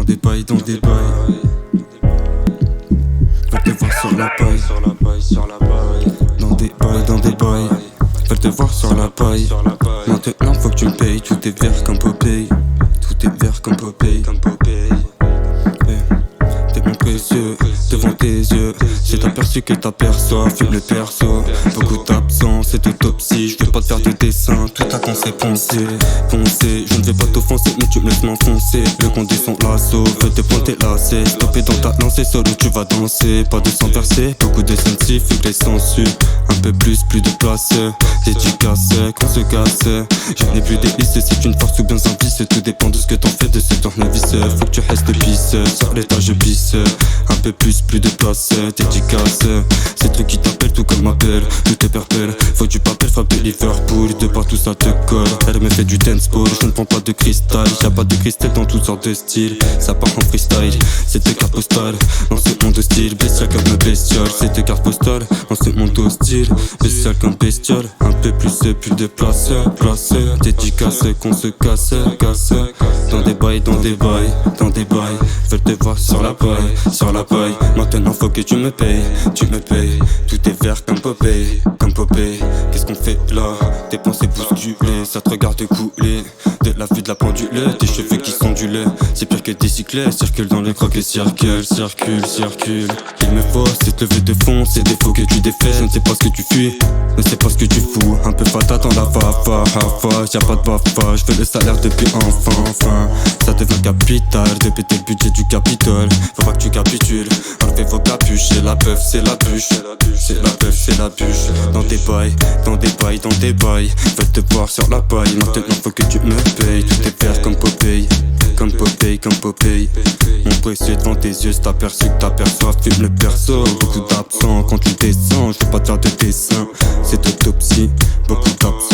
Dans des bails, dans des bails. Veulent te voir sur la paille. Dans des bails, dans des bails. Veulent te voir sur la paille. Maintenant faut que tu me payes. Tout est vert comme Popeye. Tout est vert comme Popeye. T'es mon précieux, devant tes yeux. J'ai aperçu que t'aperçois, fume le perso. Beaucoup d'absence, c'est autopsie. Je vais pas te faire de dessin, tout à qu'on s'est poncé. Je ne vais pas t'offenser, mais tu me laisses m'enfoncer. Le condé son lasso, veut te pointer lacet. Stopper dans ta lancée, solo tu vas danser. Pas de sang versé, beaucoup de scientifiques, les sensus. Un peu plus de place. Dédicace, qu'on se casse. Je n'ai plus délices, c'est une force ou bien un vice. Tout dépend de ce que t'en fais de ce tournevis. Faut que tu restes pisse, sur l'étage je pisse. Un peu plus de place, dédicace. C'est trucs qui t'appellent tout comme m'appelle. Tout est perpelle, faut du papel, frappe de Liverpool. De partout ça te colle, elle me fait du danceball. Je ne prends pas de cristal, y'a pas de cristal dans toutes sortes de styles. Ça part en freestyle, c'est des cartes postales. Dans ce monde hostile, bestial comme une bestiole. C'est des cartes postales, dans ce monde hostile. Bestial comme bestiole, un peu plus de place. Dédicace, qu'on se casse. Dans des bails, dans des bails, dans des bails. Veulent te voir sur la paille, maintenant faut que tu me payes. Tout est vert comme Popeye. Qu'est-ce qu'on fait là? Tes pensées bousculées, ça te regarde couler. De la vue de la pendule, tes cheveux qui sont du lait. C'est pire que des cyclets, circule dans les crocs et circule. Il me faut, c'est te lever de fond, c'est des faux que tu défais. Je ne sais pas ce que tu fuis, ne sais pas ce que tu fous. Un peu fatal dans la fafa, y'a pas de bafa. Je fais le salaire depuis enfin. Ça devient capital, de péter le budget du Capitole. Faut pas que tu capitules, enlevez vos capuches. C'est la peuf, c'est la bûche. C'est la bûche. Dans des bails, veulent te voir sur la paille. Maintenant faut que tu me payes. Tout est vert comme Popeye. Mon précieux devant tes yeux, c'est aperçu que t'aperçois. Fume le perso, beaucoup d'absents. Quand tu descends, je veux pas te faire de dessin. C'est autopsie, beaucoup d'absents.